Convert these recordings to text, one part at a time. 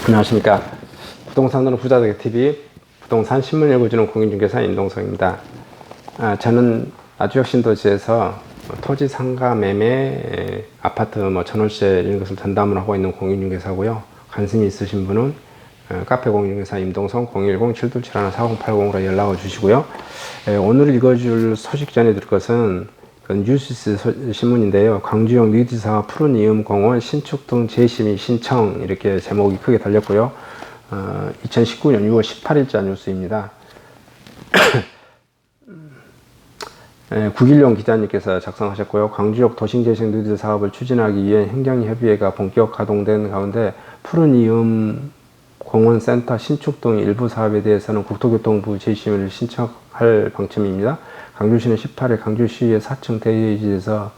안녕하십니까. 부동산으로 부자 되기 TV 부동산 신문 읽어주는 공인중개사 임동석입니다. 저는 아주역신도시에서 토지 상가 매매, 아파트 전월세 이런 것을 전담을 하고 있는 공인중개사고요. 관심이 있으신 분은 카페 공인중개사 임동석 010-727-4080으로 연락을 주시고요. 오늘 읽어줄 소식 전해드릴 것은 뉴스 신문인데요. 광주역 뉴디사 푸른 이음공원 신축 등 재심의 신청, 이렇게 제목이 크게 달렸고요. 2019년 6월 18일자 뉴스입니다. 구길용 기자님께서 작성하셨고요. 광주역 도심재생 뉴디사 사업을 추진하기 위해 행정협의회가 본격 가동된 가운데 푸른 이음 공원센터 신축 등 일부 사업에 대해서는 국토교통부 재심을 신청할 방침입니다. 광주시는 18일 광주시의 4층 대회의실에서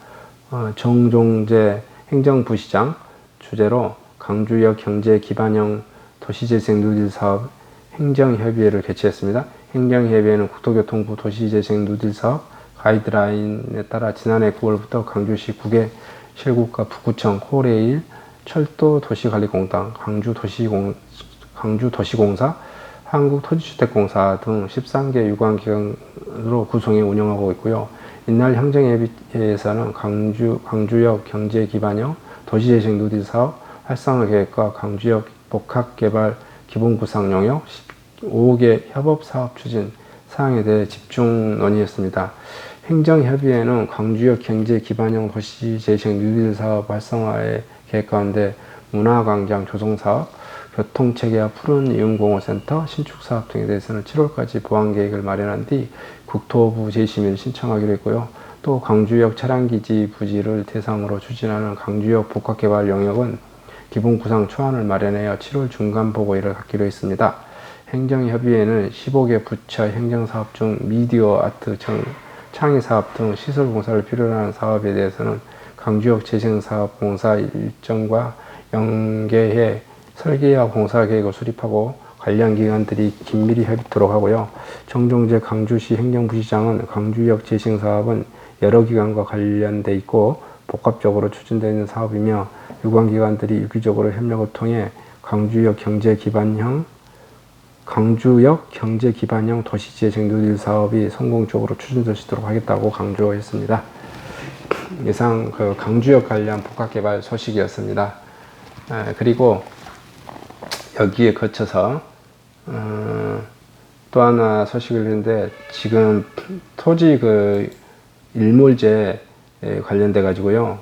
정종재 행정부시장 주재로 광주역 경제기반형 도시재생 누딜 사업 행정협의회를 개최했습니다. 행정협의회는 국토교통부 도시재생 누딜 사업 가이드라인에 따라 지난해 9월부터 광주시 국외 실국과 북구청, 코레일, 철도 도시관리공단, 광주도시공사, 한국토지주택공사 등 13개 유관기관으로 구성해 운영하고 있고요. 이날 행정협의회에서는 광주역 경제기반형 도시재생 누딜 사업 활성화 계획과 광주역 복합개발 기본구상 영역 15개 협업사업 추진 사항에 대해 집중 논의했습니다. 행정협의회는 광주역 경제기반형 도시재생 누딜 사업 활성화의 계획 가운데 문화광장 조성사업, 교통체계와 푸른 이음공원센터 신축사업 등에 대해서는 7월까지 보완계획을 마련한 뒤 국토부 재심의를 신청하기로 했고요. 또 광주역 차량기지 부지를 대상으로 추진하는 광주역 복합개발 영역은 기본구상 초안을 마련하여 7월 중간보고회를 갖기로 했습니다. 행정협의회는 15개 부처 행정사업 중 미디어 아트 창의사업 등 시설공사를 필요로 하는 사업에 대해서는 광주역 재생사업공사 일정과 연계해 설계와 공사계획을 수립하고 관련 기관들이 긴밀히 협의토록 하고요. 정종재 광주시 행정부시장은 광주역 재생사업은 여러 기관과 관련돼 있고 복합적으로 추진되는 사업이며 유관기관들이 유기적으로 협력을 통해 광주역 경제기반형 도시재생 누딜 사업이 성공적으로 추진될 수 있도록 하겠다고 강조했습니다. 이상 광주역 관련 복합개발 소식이었습니다. 그리고 여기에 거쳐서 또 하나 소식을 했는데, 지금 토지 일몰제 관련돼 가지고요,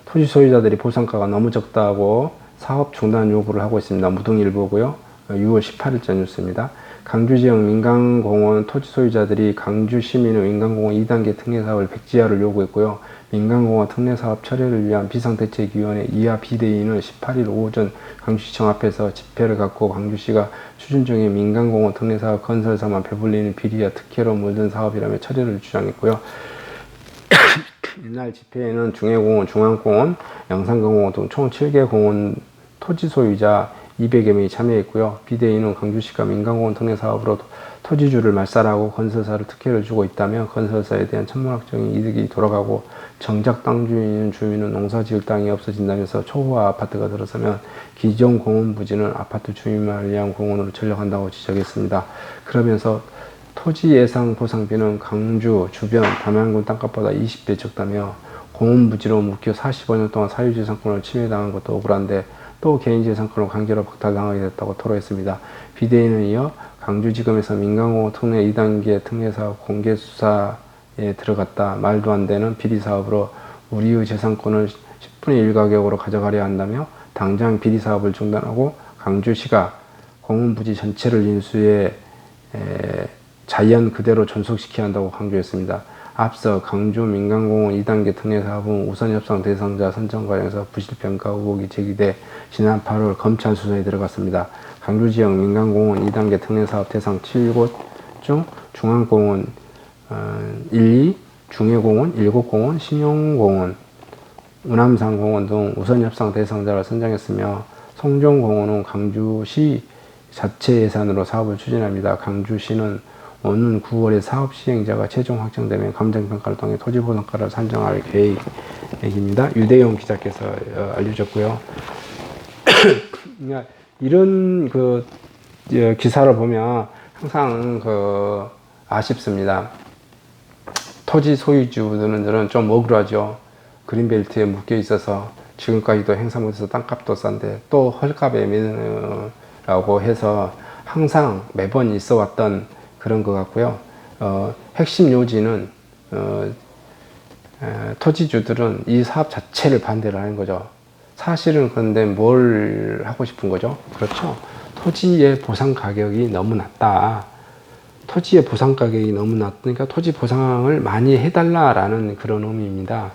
토지 소유자들이 보상가가 너무 적다고 사업 중단 요구를 하고 있습니다. 무등일보고요. 6월 18일자 뉴스입니다. 광주지역 민간공원 토지 소유자들이 광주시민의 민간공원 2단계 특례사업을 백지화를 요구했고요. 민간공원 특례사업 처리를 위한 비상대책위원회 이하 비대위는 18일 오전 광주시청 앞에서 집회를 갖고 광주시가 추진 중인 민간공원 특례사업 건설사만 배불리는 비리와 특혜로 물든 사업이라며 처리를 주장했고요. 이날 집회에는 중해공원, 중앙공원, 양산공원 등 총 7개 공원 토지 소유자 200여 명이 참여했고요. 비대위는 광주시가 민간공원 특례사업으로 토지주를 말살하고 건설사를 특혜를 주고 있다며 건설사에 대한 천문학적인 이득이 돌아가고 정작 땅 주민은 농사 지을 땅이 없어진다면서 초호화 아파트가 들어서면 기존 공원 부지는 아파트 주민만을 위한 공원으로 전락한다고 지적했습니다. 그러면서 토지 예상 보상비는 광주 주변 담양군 땅값보다 20배 적다며 공원 부지로 묶여 45년 동안 사유재산권을 침해당한 것도 억울한데 또 개인재산권을 강제로 박탈당하게 됐다고 토로했습니다. 비대위는 이어 광주지검에서 민간공원 특례 2단계 특례사업 공개수사에 들어갔다. 말도 안 되는 비리사업으로 우리의 재산권을 10분의 1 가격으로 가져가려 한다며 당장 비리사업을 중단하고 광주시가 공원부지 전체를 인수해 자연 그대로 존속시켜야 한다고 강조했습니다. 앞서 광주 민간공원 2단계 특례사업은 우선협상 대상자 선정 과정에서 부실평가 의혹이 제기돼 지난 8월 검찰 수사에 들어갔습니다. 광주지역 민간공원 2단계 특례사업 대상 7곳 중 중앙공원 1, 2, 중해공원, 7공원, 신용공원, 우남산공원 등 우선협상 대상자를 선정했으며 송정공원은 광주시 자체 예산으로 사업을 추진합니다. 광주시는 오는 9월에 사업 시행자가 최종 확정되면 감정평가를 통해 토지보상가를 산정할 계획입니다. 유대용 기자께서 알려줬고요. 이런 그 기사를 보면 항상 그 아쉽습니다. 토지 소유주들은 좀 억울하죠. 그린벨트에 묶여 있어서 지금까지도 행사 못해서 땅값도 싼데 또 헐값에 매라고 해서 항상 매번 있어 왔던 그런 것 같고요. 핵심 요지는 토지주들은 이 사업 자체를 반대를 하는 거죠. 사실은 그런데 뭘 하고 싶은 거죠? 그렇죠. 토지의 보상 가격이 너무 낮다. 토지의 보상 가격이 너무 낮으니까 토지 보상을 많이 해달라라는 그런 의미입니다.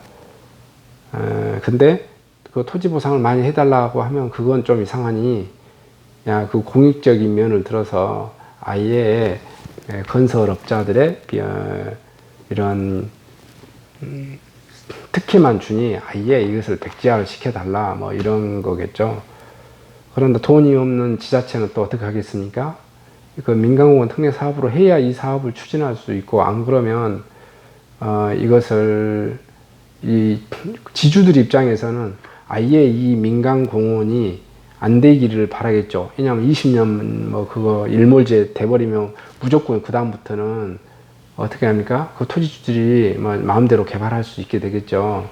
근데 그 토지 보상을 많이 해달라고 하면 그건 좀 이상하니, 야, 그 공익적인 면을 들어서 아예 건설업자들의 이런 특혜만 주니 아예 이것을 백지화를 시켜달라, 뭐 이런 거겠죠. 그런데 돈이 없는 지자체는 또 어떻게 하겠습니까? 그 민간공원 특례 사업으로 해야 이 사업을 추진할 수 있고, 안 그러면 이것을 이 지주들 입장에서는 아예 이 민간공원이 안 되기를 바라겠죠. 왜냐하면 20년 뭐 그거 일몰제 돼버리면 무조건 그 다음부터는 어떻게 합니까? 그 토지주들이 뭐 마음대로 개발할 수 있게 되겠죠.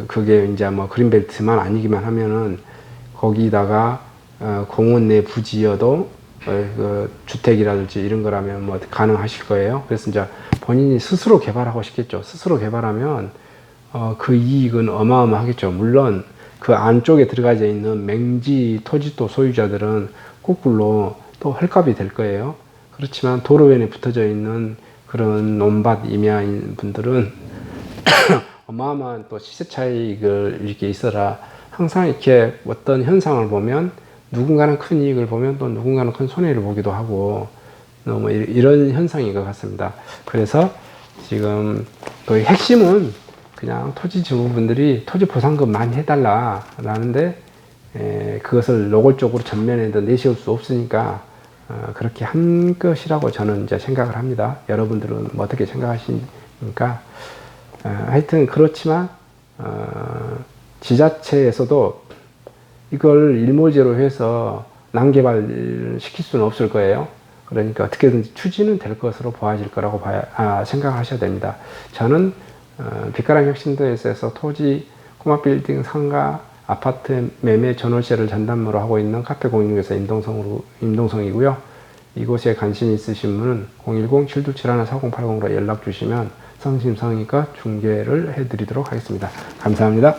그게 이제 뭐 그린벨트만 아니기만 하면은 거기다가 공원 내 부지여도 그 주택이라든지 이런 거라면 뭐 가능하실 거예요. 그래서 이제 본인이 스스로 개발하고 싶겠죠. 스스로 개발하면 그 이익은 어마어마하겠죠. 물론 그 안쪽에 들어가져 있는 맹지 토지도 소유자들은 거꾸로 또 헐값이 될 거예요. 그렇지만 도로변에 붙어져 있는 그런 논밭 임야인 분들은 어마어마한 또 시세 차익을 이렇게 있어라. 항상 이렇게 어떤 현상을 보면 누군가는 큰 이익을 보면 또 누군가는 큰 손해를 보기도 하고, 뭐 이런 현상인 것 같습니다. 그래서 지금 거의 핵심은 그냥 토지주분들이 토지 보상금 많이 해달라라는데, 그것을 노골적으로 전면에도 내세울 수 없으니까 그렇게 한 것이라고 저는 이제 생각을 합니다. 여러분들은 뭐 어떻게 생각하십니까? 하여튼 그렇지만 지자체에서도 이걸 일몰제로 해서 난개발 시킬 수는 없을 거예요. 그러니까 어떻게든지 추진은 될 것으로 보아질 거라고 생각하셔야 됩니다. 저는 빛가람 혁신도에서 토지, 꼬마 빌딩, 상가, 아파트 매매 전월세를 전담으로 하고 있는 카페 06에서 임동성이고요. 이곳에 관심 있으신 분은 010-727-4080으로 연락 주시면 성심성의껏 중개를 해드리도록 하겠습니다. 감사합니다.